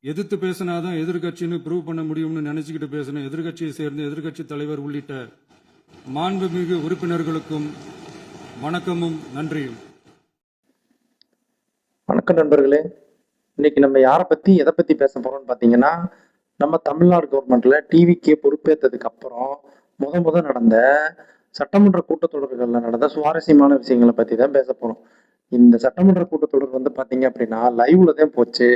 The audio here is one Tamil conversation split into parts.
எதிர்த்து பேசினாதான் எதிர்கட்சின்னு ப்ரூவ் பண்ண முடியும்னு நினைச்சுக்கிட்டு பேசின எதிர்கட்சியை சேர்ந்த எதிர்கட்சி தலைவர் உள்ளிட்ட மாண்புமிகு உறுப்பினர்களுக்கும் வணக்கமும் நன்றியும். வணக்கம் நண்பர்களே. இன்னைக்கு நம்ம யாரை பத்தி எதை பத்தி பேச போறோம்னு பாத்தீங்கன்னா, நம்ம தமிழ்நாடு கவர்மெண்ட்ல டிவிக்கே பொறுப்பேற்றதுக்கு அப்புறம் முத நடந்த சட்டமன்ற கூட்டத்தொடர்கள்ல நடந்த சுவாரஸ்யமான விஷயங்களை பத்தி தான் பேச போறோம். இந்த சட்டமன்ற கூட்டத்தொடர் வந்து பாத்தீங்க அப்படின்னா லைவ்ல தான் போச்சு.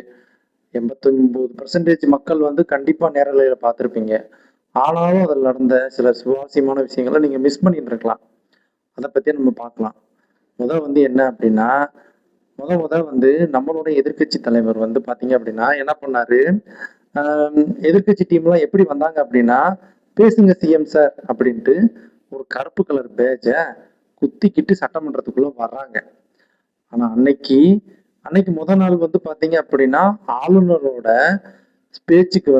89% மக்கள் வந்து கண்டிப்பா நேரலையில பார்த்துருப்பீங்க. ஆனாலும் அதில் நடந்த சில சுவாரஸ்யமான விஷயங்களை நீங்க மிஸ் பண்ணிட்டு இருக்கலாம். அதை பத்தி நம்ம பார்க்கலாம். வந்து என்ன அப்படின்னா, வந்து நம்மளுடைய எதிர்க்கட்சி தலைவர் வந்து பாத்தீங்க அப்படின்னா என்ன பண்ணாரு, எதிர்க்கட்சி டீம்லாம் எப்படி வந்தாங்க அப்படின்னா, பேசுங்க சிஎம் சார் அப்படின்ட்டு ஒரு கருப்பு கலர் பேஜ குத்திக்கிட்டு சட்டமன்றத்துக்குள்ள வர்றாங்க. ஆனா அன்னைக்கு நாள் வந்து பாத்தீங்க அப்படின்னா ஆளுநரோட பேச்சுக்கு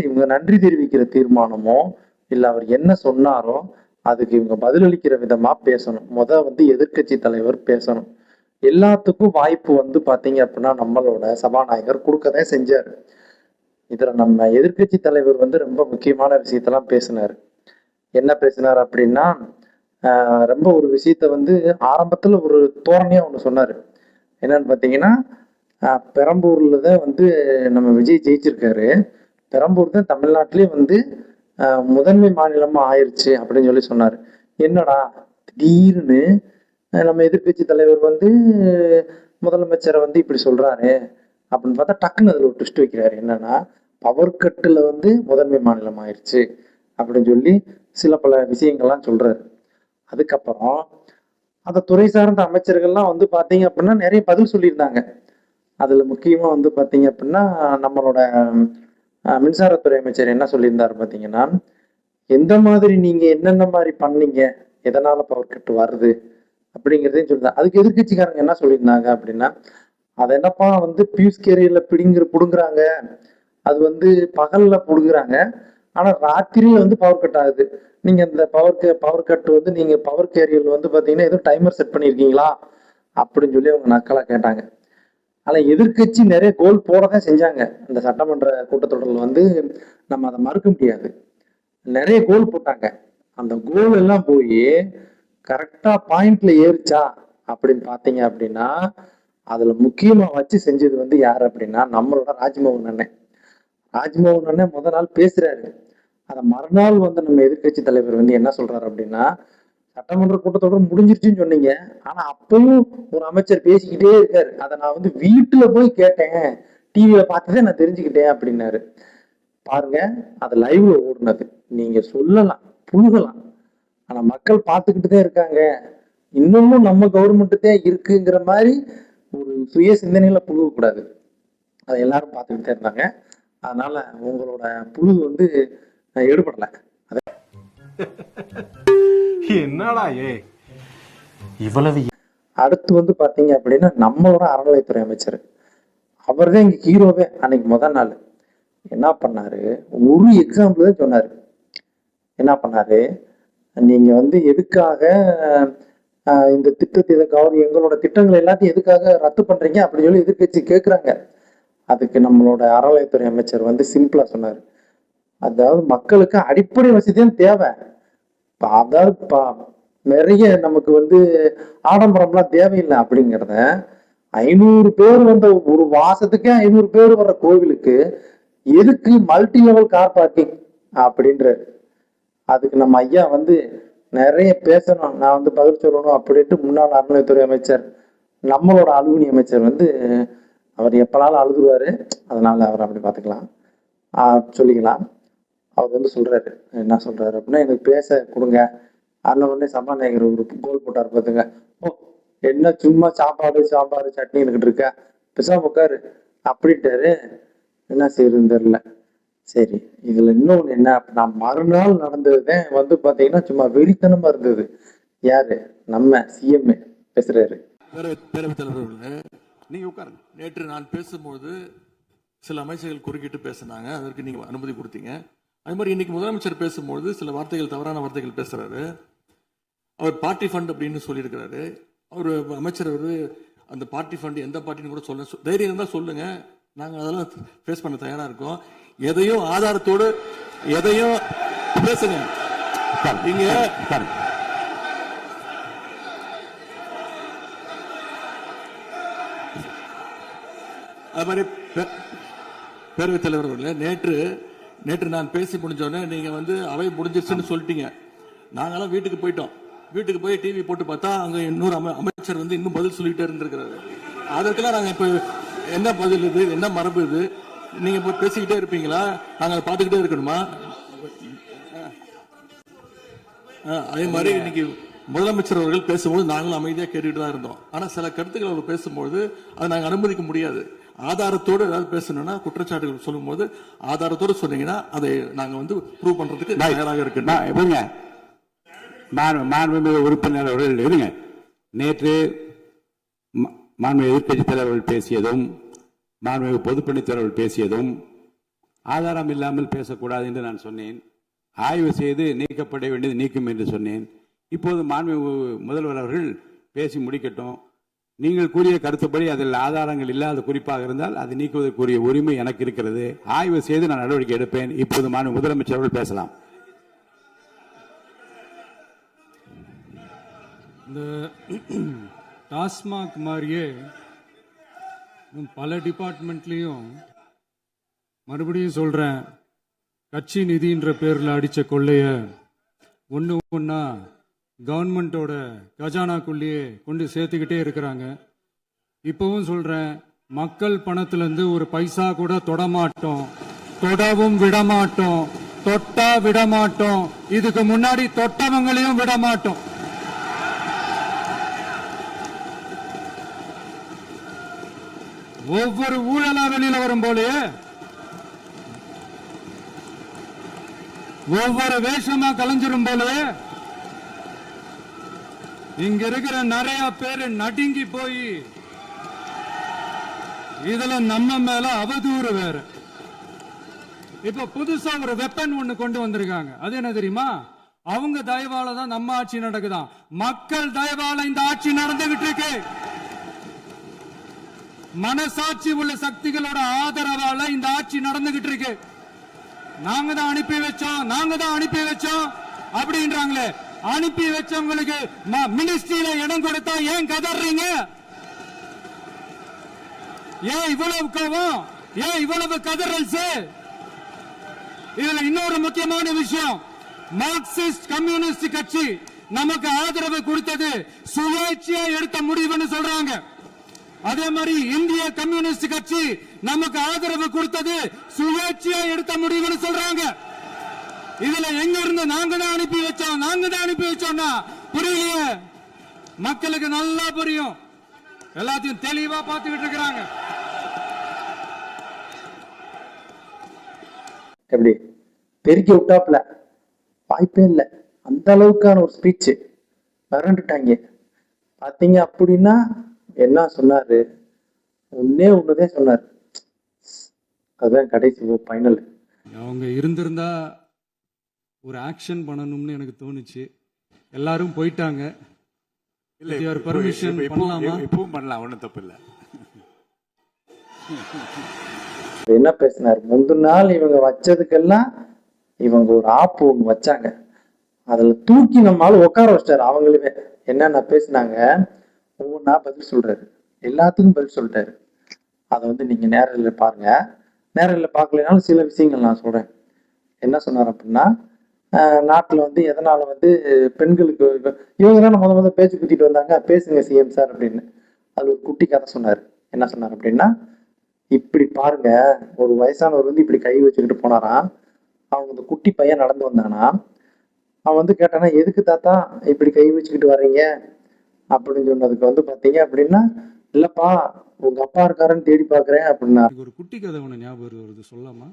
இவங்க நன்றி தெரிவிக்கிற தீர்மானமோ இல்ல அவர் என்ன சொன்னாரோ அதுக்கு இவங்க பதிலளிக்கிற விதமா பேசணும். வந்து எதிர்க்கட்சி தலைவர் பேசணும். எல்லாத்துக்கும் வாய்ப்பு வந்து பாத்தீங்க அப்படின்னா நம்மளோட சபாநாயகர் கொடுக்கதான் செஞ்சாரு. இதுல நம்ம எதிர்க்கட்சி தலைவர் வந்து ரொம்ப முக்கியமான விஷயத்தெல்லாம் பேசினாரு. என்ன பேசினார் அப்படின்னா, ரொம்ப ஒரு விஷயத்த வந்து ஆரம்பத்துல ஒரு தோரணையா ஒண்ணு சொன்னாரு. என்னன்னு பாத்தீங்கன்னா, பெரம்பூர்ல தான் வந்து நம்ம விஜய் ஜெயிச்சிருக்காரு. பெரம்பூர் தான் தமிழ்நாட்டிலேயே வந்து முதன்மை மாநிலமா ஆயிருச்சு அப்படின்னு சொல்லி சொன்னாரு. என்னடா திடீர்னு நம்ம எதிர்க்கட்சி தலைவர் வந்து முதலமைச்சரை வந்து இப்படி சொல்றாரு அப்படின்னு பார்த்தா டக்குன்னு அதுல ஒரு ட்விஸ்ட் வைக்கிறாரு. என்னன்னா, பவர் கட்டுல வந்து முதன்மை மாநிலம் ஆயிடுச்சு அப்படின்னு சொல்லி சில பல விஷயங்கள்லாம் சொல்றாரு. அதுக்கப்புறம் அந்த துறை சார்ந்த அமைச்சர்கள்லாம் வந்து பாத்தீங்க அப்படின்னா நிறைய பதில் சொல்லியிருந்தாங்க. அதுல முக்கியமா வந்து பாத்தீங்க அப்படின்னா நம்மளோட மின்சாரத்துறை அமைச்சர் என்ன சொல்லியிருந்தாரு பாத்தீங்கன்னா, எந்த மாதிரி நீங்க என்னென்ன மாதிரி பண்ணீங்க, எதனால பவர் கட்டு வருது அப்படிங்கிறதையும் சொல்லியிருந்தாங்க. அதுக்கு எதிர்கட்சிக்காரங்க என்ன சொல்லியிருந்தாங்க அப்படின்னா, அதை என்னப்பா வந்து பியூஸ் கேரியர்ல புடுங்குறாங்க, அது வந்து பகல்ல புடுங்குறாங்க, ஆனா ராத்திரியில வந்து பவர் கட் ஆகுது. நீங்க இந்த பவர் கட் வந்து நீங்க பவர் கேரியர்ல வந்து பாத்தீங்கன்னா ஏதோ டைமர் செட் பண்ணிருக்கீங்களா அப்படின்னு சொல்லி அவங்க நக்கலா கேட்டாங்க. ஆனா எதிர்கட்சி நிறைய கோல் போடதான் செஞ்சாங்க. இந்த சட்டமன்ற கூட்டத்தொடரில் வந்து நம்ம அதை மறுக்க முடியாது. நிறைய கோல் போட்டாங்க. அந்த கோல் எல்லாம் போய் கரெக்டா பாயிண்ட்ல ஏறிச்சா அப்படின்னு பாத்தீங்க அப்படின்னா, அதுல முக்கியமா வச்சு செஞ்சது வந்து யாரு அப்படின்னா நம்மளோட ராஜ்மோகன் அண்ணன். ராஜ்மோகன் அண்ணன் நாள் பேசுறாரு. அத மறுநாள் வந்து நம்ம எதிர்கட்சி தலைவர் வந்து என்ன சொல்றாரு அப்படின்னா, சட்டமன்ற கூட்டத்தொடர் முடிஞ்சிருச்சுன்னு சொன்னீங்க, ஆனா அப்பவும் ஒரு அமைச்சர் பேசிக்கிட்டே இருக்காரு. அதை நான் வந்து வீட்டுல போய் கேட்டேன், டிவியில பார்த்துதான் நான் தெரிஞ்சுக்கிட்டேன் அப்படின்னாரு. பாருங்க, அது லைவ்ல ஓடுனது. நீங்க சொல்லலாம், புழுகலாம், ஆனா மக்கள் பார்த்துக்கிட்டு தான் இருக்காங்க. இன்னமும் நம்ம கவர்மெண்ட் தான் இருக்குங்கிற மாதிரி ஒரு சுய சிந்தனையில புழுக கூடாது. அதை எல்லாரும் பார்த்துக்கிட்டு தான் இருந்தாங்க. அதனால உங்களோட புழு வந்து எடுபடல. என்னடா இவ்வளவு. அடுத்து வந்து பாத்தீங்க அப்படின்னா நம்மளோட அறநிலைத்துறை அமைச்சர், அவர் தான் இங்க ஹீரோவே. அன்னைக்கு நாள் என்ன பண்ணாரு, ஒரு எக்ஸாம்பிள் தான் சொன்னாரு. என்ன பண்ணாரு, நீங்க வந்து எதுக்காக இந்த திட்டத்தை எங்களோட திட்டங்கள் எல்லாத்தையும் எதுக்காக ரத்து பண்றீங்க அப்படின்னு சொல்லி எதிர்கட்சி கேட்கிறாங்க. அதுக்கு நம்மளோட அறநிலைத்துறை அமைச்சர் வந்து சிம்பிளா சொன்னாரு, அதாவது மக்களுக்கு அடிப்படை வசதியும் தேவை. அதாவது நிறைய நமக்கு வந்து ஆடம்பரம்லாம் தேவையில்லை அப்படிங்கிறத 500 பேர் வந்த ஒரு மாசத்துக்கே 500 பேர் வர்ற கோவிலுக்கு எதுக்கு மல்டி லெவல் கார் பார்க்கிங் அப்படின்றாரு. அதுக்கு நம்ம ஐயா வந்து நிறைய பேசணும், நான் வந்து பதில் சொல்லணும் அப்படின்ட்டு முன்னாள் அறநிலைத்துறை அமைச்சர் நம்மளோட அலுவலி அமைச்சர் வந்து அவர் எப்பனாலும் அழுதுருவாரு. அதனால அவர் அப்படி பார்த்துக்கலாம், சொல்லிக்கலாம். அவர் வந்து சொல்றாரு, என்ன சொல்றாரு அப்படின்னா, எனக்கு பேச கொடுங்க. அதில் உடனே சபாநாயகர் ஒரு கோல் போட்டார் பார்த்துங்க. ஓ, என்ன சும்மா சாப்பாடு சட்னி இருக்கிட்டு இருக்க, பேசாம உட்காரு அப்படின்ட்டாரு. என்ன செய்யுதுன்னு தெரியல. சரி, இதுல இன்னொன்னு என்ன அப்படின்னா, மறுநாள் நடந்ததுதான் வந்து பாத்தீங்கன்னா சும்மா வெறித்தனமா இருந்தது. யாரு, நம்ம சிஎம் பேசுறாரு. பேரவைத் தலைவர்களே, நீங்க உட்காருங்க. நேற்று நான் பேசும்போது சில அமைச்சர்கள் குறுக்கிட்டு பேசினாங்க, அதற்கு நீங்க அனுமதி கொடுத்தீங்க. அது மாதிரி இன்னைக்கு முதலமைச்சர் பேசும்போது சில வார்த்தைகள், தவறான வார்த்தைகள் பேசுறாரு. அவர் பார்ட்டி ஃபண்ட் அப்படின்னு சொல்லியிருக்கிறாரு. அவர் அமைச்சர் அந்த பார்ட்டி ஃபண்ட் எந்த பார்ட்டின்னு கூட சொல்ல தைரியம் இருந்தால் சொல்லுங்க, நாங்க அதெல்லாம் ஃபேஸ் பண்ண தயாரா இருக்கோம். எதையும் ஆதாரத்தோடு எதையும் பேசுங்க. இங்க அது மாதிரி பேரவைத் தலைவர் அவர்களே, நேற்று நான் பேசி முடிஞ்சோடனே நீங்க வந்து அவை முடிஞ்சிருச்சுன்னு சொல்லிட்டீங்க. நாங்கெல்லாம் வீட்டுக்கு போயிட்டோம். வீட்டுக்கு போய் டிவி போட்டு பார்த்தா அங்க இன்னொரு அமைச்சர் வந்து இன்னும் பதில் சொல்லிட்டே இருந்திருக்கிறாரு. அதற்கெல்லாம் நாங்க இப்ப என்ன பதில் இது, என்ன மரபு இது? நீங்க இப்ப பேசிக்கிட்டே இருப்பீங்களா? நாங்க அதை பார்த்துக்கிட்டே இருக்கணுமா? அதே மாதிரி இன்னைக்கு முதலமைச்சர் அவர்கள் பேசும்போது நாங்களும் அமைதியா கேட்டுட்டு தான் இருந்தோம். ஆனா சில கருத்துக்கள் அவர் பேசும்போது அதை நாங்க அனுமதிக்க முடியாது. ஆதாரத்தோடு ஏதாவது பேசணும்னா, குற்றச்சாட்டுகள் சொல்லும் போது ஆதாரத்தோடு சொன்னீங்கன்னா அதை நாங்க வந்து ப்ரூவ் பண்றதுக்கு தயாராக இருக்கு. மாண்புமிகு உறுப்பினர் அவர்கள் இருங்க. நேற்று மாண்புமிகு எதிர்க்கட்சி தலைவர்கள் பேசியதும் மாண்புமிகு பொதுப்பணித் தலைவர்கள் பேசியதும் ஆதாரம் இல்லாமல் பேசக்கூடாது என்று நான் சொன்னேன். ஆய்வு செய்து நீக்கப்பட வேண்டியது நீக்கும் என்று சொன்னேன். இப்போது மாண்புமிகு முதல்வர் அவர்கள் பேசி முடிக்கட்டும். நீங்கள் கூறிய கருத்துப்படி அதில் ஆதாரங்கள் இல்லாத குறிப்பாக இருந்தால் அதை நீக்குவதற்குரிய உரிமை எனக்கு இருக்கிறது. ஆய்வு செய்து நான் நடவடிக்கை எடுப்பேன். இப்போது மாண்புமிகு முதலமைச்சர் அவர்கள் பேசலாம். இந்த டாஸ்மாக் மாதிரியே பல டிபார்ட்மெண்ட்லயும் மறுபடியும் சொல்றேன், கட்சி நிதின்ற பேர்ல அடிச்ச கொள்ளைய ஒண்ணு ஒண்ணா கவர்மெண்டோட கஜானாக்குள்ளேயே கொண்டு சேர்த்துக்கிட்டே இருக்கிறாங்க. இப்பவும் சொல்றேன், மக்கள் பணத்துல இருந்து ஒரு பைசா கூட தொடமாட்டோம், தொடவும் விடமாட்டோம், தொட்டா விடமாட்டோம், இதுக்கு முன்னாடி தொட்டவங்களையும் விடமாட்டோம். ஒவ்வொரு ஊழலா வெளியில வரும் போலயே ஒவ்வொரு வேஷமா கலைஞ்சிரும் போலயே இங்க இருக்கிற நிறைய பேரு நடுங்கி போய் இதுல நம்ம மேல அவதூறு வேற. இப்ப புதுசா ஒரு வெப்பன் ஒண்ணு கொண்டு வந்திருக்காங்க. அது என்ன தெரியுமா? அவங்க தயவால தான் நம்ம ஆட்சி நடக்குதாம். மக்கள் தயவால இந்த ஆட்சி நடந்துகிட்டு இருக்கு. மனசாட்சி உள்ள சக்திகளோட ஆதரவால இந்த ஆட்சி நடந்துகிட்டு இருக்கு. நாங்க தான் அனுப்பி வச்சோம் அப்படின்றாங்களே. அனுப்பி வச்சவங்களுக்கு மினிஸ்ட்ரியில இடம் கொடுத்தா ஏன் கதறீங்க? ஏன் இவ்வளவு கோவம்? ஏன் இவ்வளவு கதறல்ஸ்? இதுல இன்னொரு முக்கியமான விஷயம், மார்க்சிஸ்ட் கம்யூனிஸ்ட் கட்சி நமக்கு ஆதரவு கொடுத்தது சுயேட்சையா எடுத்த முடிவுன்னு சொல்றாங்க. அதே மாதிரி இந்திய கம்யூனிஸ்ட் கட்சி நமக்கு ஆதரவு கொடுத்தது சுயேட்சையா எடுத்த முடிவுன்னு சொல்றாங்க. இதுல எங்க இருந்து நாங்க தான் அனுப்பி வச்சோம்னா புரியலையே. மக்களுக்கு நல்லா புரியும், எல்லாத்தையும் தெளிவா பார்த்துக்கிட்டு இருக்கிறாங்க. எப்படி பெருக்கி விட்டாப்ல வாய்ப்பே இல்லை. அந்த அளவுக்கான ஒரு ஸ்பீச் மிரண்டுட்டாங்க. பாத்தீங்க அப்படின்னா என்ன சொன்னாரு? ஒண்ணுதான் சொன்னாரு. அதுதான் கடைசி ஃபைனல். அவங்க இருந்திருந்தா ஒரு ஆக்ஷன் பண்ணணும்னு எனக்கு தோணுச்சு. எல்லாரும் போயிட்டாங்க. பர்மிஷன் பண்ணலாமா? இப்பவும் பண்ணலாம், ஒன்றும் தப்பு இல்லை. என்ன பேசினார்? முந்தின நாள் இவங்க வச்சதுக்கெல்லாம் இவங்க ஒரு ஆப்பு ஒண்ணு வச்சாங்க, அதுல தூக்கி நம்மளால உட்கார வச்சிட்டாரு. அவங்களுமே என்னென்ன பேசினாங்க ஒவ்வொன்றா பதில் சொல்றாரு. எல்லாத்துக்கும் பதில் சொல்லிட்டாரு. அதை வந்து நீங்க நேரில் பாருங்க. நேரில் பார்க்கலனாலும் சில விஷயங்கள் நான் சொல்றேன். என்ன சொன்னார் அப்படின்னா, நாட்டில் வந்து எதனால வந்து பெண்களுக்கு இவங்க தான் முத பேச்சு குத்திட்டு வந்தாங்க, பேசுங்க சிஎம் சார் அப்படின்னு. அது ஒரு குட்டி கதை சொன்னார். என்ன சொன்னார் அப்படின்னா, இப்படி பாருங்க, ஒரு வயசானவர் வந்து இப்படி கை வச்சுக்கிட்டு போனாராம். அவங்க இந்த குட்டி பையன் நடந்து வந்தானா, அவன் வந்து கேட்டானா, எதுக்கு தாத்தா இப்படி கை வச்சுக்கிட்டு வர்றீங்க அப்படின்னு சொன்னதுக்கு வந்து பாத்தீங்க அப்படின்னா, இல்லப்பா உங்க அப்பா இருக்காருன்னு தேடி பாக்குறேன் அப்படின்னா. ஒரு குட்டி கதை ஒண்ணு ஞாபகம் வருது, சொல்லாமா?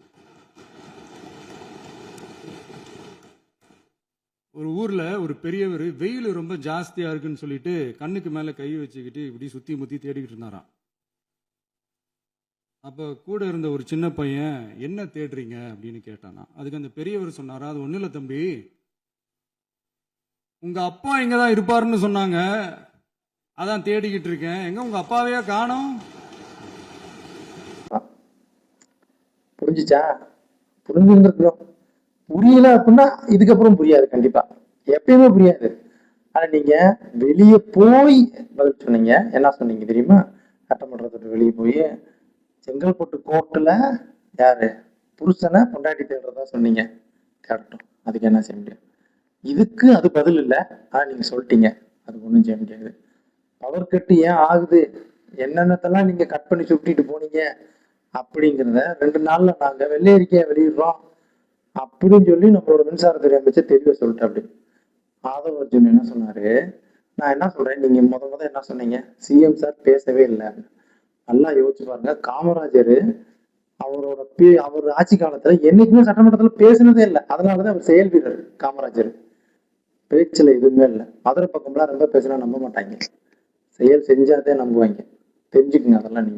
ஒரு ஊர்ல ஒரு பெரியவர் வெயில் ரொம்ப ஜாஸ்தியா இருக்குன்னு சொல்லிட்டு கண்ணுக்கு மேல கை வச்சுக்கிட்டு இப்படி சுத்தி முத்தி தேடிக்கிட்டு இருந்தாராம். அப்ப கூட இருந்த ஒரு சின்ன பையன், என்ன தேடுறீங்க அப்படின்னு கேட்டானா. அதுக்கு அந்த பெரியவர் சொன்னாரா, அது ஒண்ணு இல்ல தம்பி, உங்க அப்பா இங்கதான் இருப்பாருன்னு சொன்னாங்க, அதான் தேடிக்கிட்டு இருக்கேன். எங்க உங்க அப்பாவையே காணோம்? புரிஞ்சுச்சா? புரிஞ்சுருந்துருக்கணும். புரியல அப்படின்னா இதுக்கப்புறம் புரியாது, கண்டிப்பா எப்பயுமே புரியாது. ஆனா நீங்க வெளியே போய் பதில் சொன்னீங்க. என்ன சொன்னீங்க தெரியுமா? சட்டமன்றத்துக்கு வெளியே போய் செங்கல்பட்டு கோர்ட்டுல யாரு புருஷனை பொண்டாட்டி தேடுறதா சொன்னீங்க. தேடட்டும், அதுக்கு என்ன செய்ய முடியும்? இதுக்கு அது பதில் இல்லை. ஆனா நீங்க சொல்லிட்டீங்க, அது ஒண்ணும் செய்ய முடியாது. பவர் கட்டு ஏன் ஆகுது, என்னென்னத்தெல்லாம் நீங்க கட் பண்ணி சுட்டிட்டு போனீங்க அப்படிங்கிறத 2 நாள்ல நாங்க வெள்ளை அறிக்கையை வெளியிடுறோம் அப்படின்னு சொல்லி நம்மளோட மின்சாரத்துறை அமைச்சர் தெளிவா சொல்லிட்டு அப்படி ஆதவ அர்ஜுன் என்ன சொன்னாரு, நான் என்ன சொல்றேன், நீங்க முத என்ன சொன்னீங்க, சிஎம் சார் பேசவே இல்லை. நல்லா யோசிச்சு பாருங்க, காமராஜர் அவர் ஆட்சி காலத்துல என்னைக்குமே சட்டமன்றத்துல பேசினதே இல்லை. அதனாலதான் அவர் செயல் வீரர். காமராஜர் பேச்சுல எதுவுமே இல்லை. மதுரை பக்கம்லாம் ரொம்ப பேசினா நம்ப மாட்டாங்க, செயல் செஞ்சாதே நம்புவாங்க. தெரிஞ்சுக்குங்க அதெல்லாம்.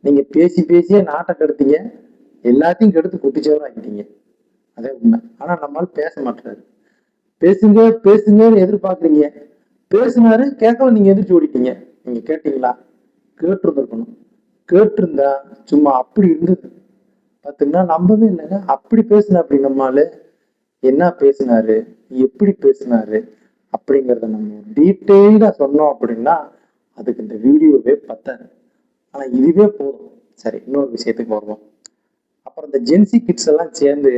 நீங்க பேசி பேசியே நாட்டை கெடுத்தீங்க, எல்லாத்தையும் கெடுத்து குட்டிச்சவரம் ஆக்கிட்டீங்க. அதே உண்மை. ஆனா நம்மளால பேச மாட்டாரு. பேசுங்க பேசுங்கன்னு எதிர்பார்க்குறீங்க, பேசினாரு, கேட்கல, நீங்க எதிர்த்து ஓடிட்டீங்க. நீங்க கேட்டீங்களா? கேட்டிருந்துருக்கணும். கேட்டிருந்தா சும்மா அப்படி இருந்தது பாத்தீங்கன்னா நம்பவே இல்லைங்க. அப்படி பேசுன அப்படி நம்மால என்ன பேசினாரு, எப்படி பேசினாரு அப்படிங்கிறத நம்ம டீட்டெயிலா சொன்னோம் அப்படின்னா அதுக்கு இந்த வீடியோவே பத்தாது. ஆனா இதுவே போதும். சரி, இன்னொரு விஷயத்துக்கு வருவோம். அப்புறம் இந்த ஜென்சி கிட்ஸ் எல்லாம் சேர்ந்து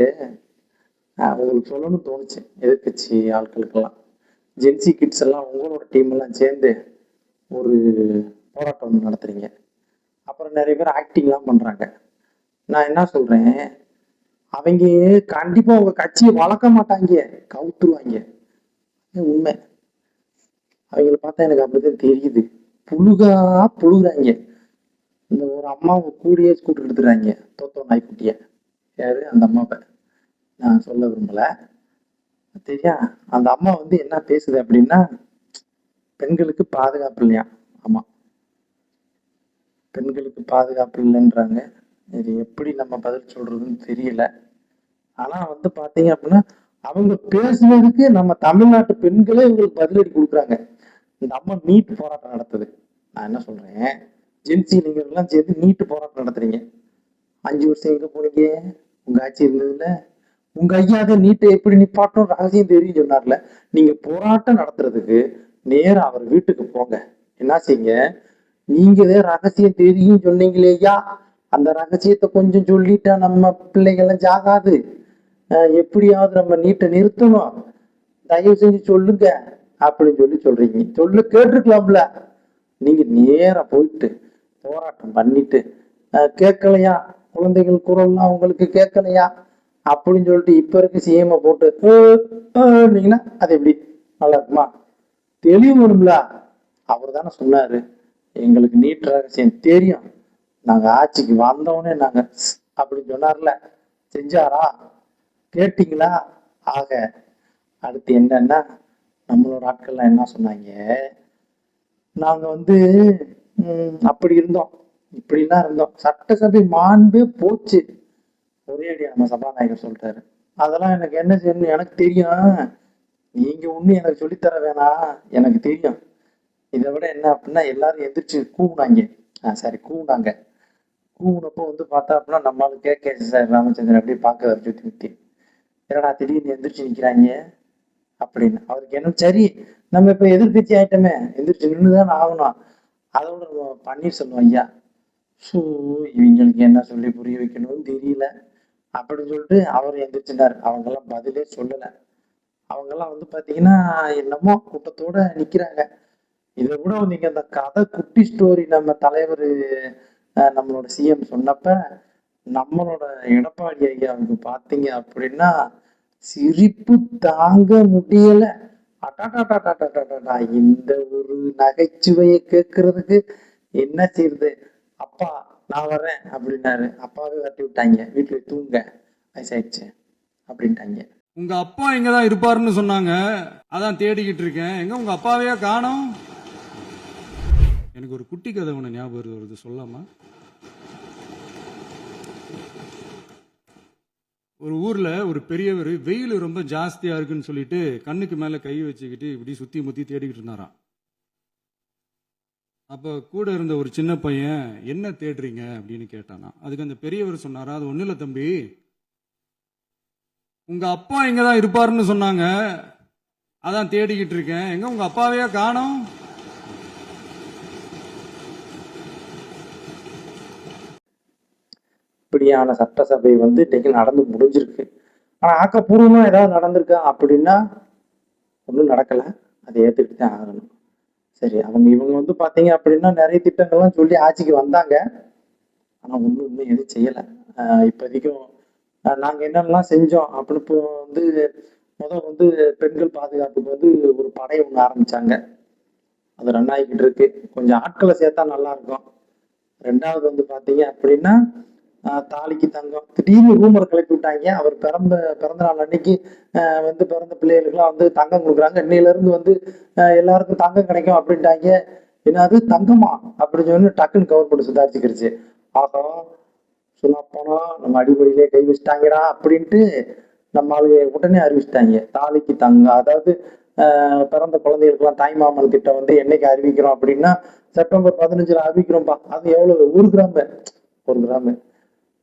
உங்களுக்கு சொல்லணும்னு தோணுச்சு, எதிர்கட்சி ஆட்களுக்கெல்லாம். ஜென்சி கிட்ஸ் எல்லாம் உங்களோட டீம் எல்லாம் சேர்ந்து ஒரு போராட்டம் நடத்துறீங்க. அப்புறம் நிறைய பேர் ஆக்டிங்லாம் பண்றாங்க. நான் என்ன சொல்றேன், அவங்க கண்டிப்பா உங்க கட்சியை வளர்க்க மாட்டாங்க, கவுத்துருவாங்க. உண்மை. அவங்கள பார்த்தா எனக்கு அப்படிதான் தெரியுது. புழுகுறாங்க. இந்த ஒரு அம்மாவை கூடியே ஸ்கூட்டர் எடுத்துறாங்க, தோத்தோ நாய்க்குட்டிய. யாரு அந்த அம்மாவை நான் சொல்ல விரும்பல, தெரியா? அந்த அம்மா வந்து என்ன பேசுது அப்படின்னா, பெண்களுக்கு பாதுகாப்பு இல்லையா. ஆமா, பெண்களுக்கு பாதுகாப்பு இல்லைன்றாங்க. இது எப்படி நம்ம பதில் சொல்றதுன்னு தெரியல. ஆனா வந்து பாத்தீங்க அப்படின்னா அவங்க பேசுனதுக்கு நம்ம தமிழ்நாட்டு பெண்களே இவங்களுக்கு பதிலடி கொடுக்குறாங்க. இந்த அம்மா நீட் போராட்டம் நடத்துது. நான் என்ன சொல்றேன், ஜென்சி நீங்க எல்லாம் சேர்ந்து நீட்டு போராட்டம் நடத்துறீங்க. 5 வருஷம் எங்க போனீங்க? உங்க ஆட்சி இருந்ததுல உங்க ஐயா அதை நீட்டை எப்படி நிப்பாட்டும் ரகசியம் தெரியும் சொன்னார்ல. நீங்க போராட்டம் நடத்துறதுக்கு நேரா அவர் வீட்டுக்கு போங்க. என்ன செய்யுங்க, நீங்களே ரகசியம் தெரியும் சொன்னீங்களேயா, அந்த ரகசியத்தை கொஞ்சம் சொல்லிட்டா நம்ம பிள்ளைகள்லாம் ஜாகாது. எப்படியாவது நம்ம நீட்டை நிறுத்தணும், தயவு செஞ்சு சொல்லுங்க அப்படின்னு சொல்றீங்க. கேட்டிருக்கலாம்ல. நீங்க நேரா போயிட்டு போராட்டம் பண்ணிட்டு கேட்கலையா, குழந்தைகள் குரல்லாம் உங்களுக்கு கேட்கலையா அப்படின்னு சொல்லிட்டு இப்ப இருக்க சிஎம் போட்டு நீங்கன்னா அது எப்படி நல்லா இருக்குமா? தெளிவு வேணும்ல. அவர் தானே சொன்னாரு, எங்களுக்கு நீட் ரகசியம் தெரியும், நாங்க ஆட்சிக்கு வந்தோடனே நாங்க அப்படின்னு சொன்னார்ல. செஞ்சாரா? கேட்டீங்களா? ஆக அடுத்து என்னன்னா, நம்மளோட ஆட்கள்லாம் என்ன சொன்னாங்க, நாங்க வந்து அப்படி இருந்தோம், இப்படிலாம் இருந்தோம், சட்டசபை மாண்பே போச்சு. ஒரே அடியா நம்ம சபாநாயகர் சொல்லிட்டாரு, அதெல்லாம் எனக்கு என்ன செய்யணும் எனக்கு தெரியும், நீங்க ஒண்ணு எனக்கு சொல்லித்தர வேணாம், எனக்கு தெரியும். இதை விட என்ன அப்படின்னா எல்லாரும் எந்திரிச்சு கூவுனாங்க. கூவுனாங்க. கூவுனப்போ வந்து பார்த்தா அப்படின்னா நம்மளால கே சார் ராமச்சந்திரன் அப்படியே பார்க்க சுத்தி முத்தி, என்னடா திடீர்னு எந்திரிச்சு நிக்கிறாங்க அப்படின்னு. அவருக்கு என்ன, சரி நம்ம இப்ப எதிர்கட்சி ஆயிட்டமே, எந்திரிச்சு நின்றுதான் ஆகணும். அதோட பன்னீர்செல்வம் ஐயா, இவங்களுக்கு என்ன சொல்லி புரிய வைக்கணும்னு தெரியல அப்படின்னு சொல்லிட்டு அவர் எந்திரிச்சினார். அவங்கெல்லாம் பதிலே சொல்லல. அவங்கெல்லாம் வந்து பாத்தீங்கன்னா என்னமோ கூட்டத்தோட நிக்கிறாங்க. இதை கூட நீங்க அந்த கதை குட்டி ஸ்டோரி நம்ம தலைவர் நம்மளோட சிஎம் சொன்னப்ப நம்மளோட எடப்பாடி ஐயாவுக்கு பாத்தீங்க அப்படின்னா சிரிப்பு தாங்க முடியல. அட்டாட்டாட்டாட்டாட்டாட்டா, இந்த ஒரு நகைச்சுவையை கேட்கறதுக்கு என்ன செய்யுது, அப்பா நான் வர்றேன் அப்படின்னாரு. அப்பாவே வரட்டி விட்டாங்க, வீட்டுல தூங்க வயசாயிடுச்சு அப்படின்ட்டாங்க. உங்க அப்பா இங்கதான் இருப்பாருன்னு சொன்னாங்க, அதான் தேடிக்கிட்டு இருக்கேன். எங்க உங்க அப்பாவையே காணோம்? எனக்கு ஒரு குட்டி கதை ஒண்ணு ஞாபகம் வருது, சொல்லாமா? ஒரு ஊர்ல ஒரு பெரியவர் வெயில் ரொம்ப ஜாஸ்தியா இருக்குன்னு சொல்லிட்டு கண்ணுக்கு மேல கை வச்சுக்கிட்டு இப்படி சுத்தி முத்தி தேடிக்கிட்டு இருந்தாராம். அப்ப கூட இருந்த ஒரு சின்ன பையன் என்ன தேடுறீங்க அப்படின்னு கேட்டானா. அதுக்கு அந்த பெரியவர் சொன்னாரா, அது ஒண்ணு இல்ல தம்பி, உங்க அப்பா இங்கதான் இருப்பாருன்னு சொன்னாங்க, அதான் தேடிக்கிட்டு இருக்கேன். எங்க உங்க அப்பாவையா காணோம்? இப்படியான சட்டசபை வந்து இன்னைக்கு நடந்து முடிஞ்சிருக்கு. ஆனா ஆக்கப்பூர்வமா ஏதாவது நடந்திருக்கா அப்படின்னா ஒன்றும் நடக்கல. அதை ஏத்துக்கிட்டு தான் ஆகணும். சரி, இவங்க வந்து பாத்தீங்க அப்படின்னா நிறைய திட்டங்கள்லாம் சொல்லி ஆட்சிக்கு வந்தாங்க. ஆனா இன்னும் எதுவும் செய்யல. இப்போதைக்கும் நாங்க என்னென்னலாம் செஞ்சோம் அப்படின்னு இப்போ வந்து வந்து பெண்கள் பாதுகாப்புக்கு வந்து ஒரு படை ஒண்ணு ஆரம்பிச்சாங்க. அது ரன் ஆகிக்கிட்டு இருக்கு. கொஞ்சம் ஆட்களை சேர்த்தா நல்லா இருக்கும். 2வது வந்து பாத்தீங்க அப்படின்னா தாலிக்கு தங்கம் திடீர்னு ரூமரை கிளப்பி விட்டாங்க. அவர் பிறந்த நாள் அன்னைக்கு வந்து பிறந்த பிள்ளைகளுக்குலாம் வந்து தங்கம் கொடுக்குறாங்க. இன்னையில இருந்து வந்து எல்லாருக்கும் தங்கம் கிடைக்கும் அப்படின்ட்டாங்க. என்னது தங்கமா அப்படின்னு சொல்லி டக்குன்னு கவர்மெண்ட் சுதாரிச்சுக்கிருச்சு. ஆகா, சொன்னா போனா நம்ம அடிப்படையிலே கை வச்சுட்டாங்கடா அப்படின்ட்டு நம்ம ஆளுங்க உடனே அறிவிச்சிட்டாங்க. தாலிக்கு தங்கம், அதாவது பிறந்த குழந்தைகளுக்கெல்லாம் தாய்மாமன் திட்டம் வந்து என்னைக்கு அறிவிக்கிறோம் அப்படின்னா செப்டம்பர் 15 அறிவிக்கிறோம்ப்பா. அது எவ்வளவு? 1 கிராம். 1 கிராம்.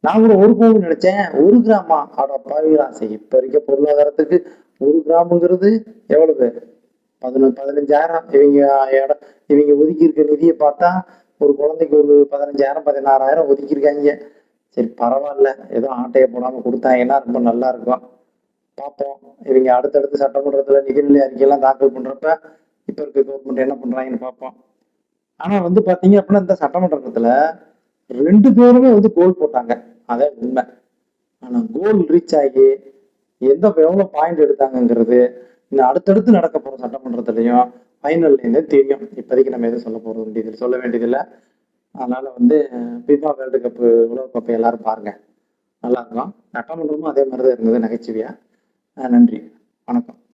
நான் கூட 1 பவுன் நினைச்சேன். 1 கிராமா? அட பாவிகளா! சரி, இப்ப இருக்க பொருளாதாரத்துக்கு 1 கிராமுங்கிறது எவ்வளவு? 15,000. இவங்க ஒதுக்கி இருக்க நிதியை பார்த்தா ஒரு குழந்தைக்கு ஒரு 15,000 16,000 ஒதுக்கி இருக்காங்க. சரி, பரவாயில்ல, ஏதோ ஆட்டையை போடாம கொடுத்தாங்கன்னா ரொம்ப நல்லா இருக்கும். பார்ப்போம். இவங்க அடுத்தடுத்து சட்டமன்றத்துல நிதிநிலை அறிக்கையெல்லாம் தாக்கல் பண்றப்ப இப்ப இருக்க கவர்மெண்ட் என்ன பண்றாங்கன்னு பார்ப்போம். ஆனா வந்து பாத்தீங்க அப்படின்னா இந்த சட்டமன்றத்துல 2 பேருமே வந்து கோல் போட்டாங்க. அதான் உண்மை. ஆனா கோல் ரீச் ஆகி எவ்வளவு பாயிண்ட் எடுத்தாங்கிறது இன்னும் அடுத்தடுத்து நடக்க போற சட்டமன்றத்திலையும் ஃபைனல்ல தெரியும். இப்போதைக்கு நம்ம எதுவும் சொல்ல வேண்டியதில்லை. அதனால வந்து FIFA வேர்ல்டு கப், உலக கோப்பை எல்லாரும் பாருங்க, நல்லா இருக்கும். சட்டமன்றமும் அதே மாதிரிதான் இருந்தது, நகைச்சுவையா. நன்றி, வணக்கம்.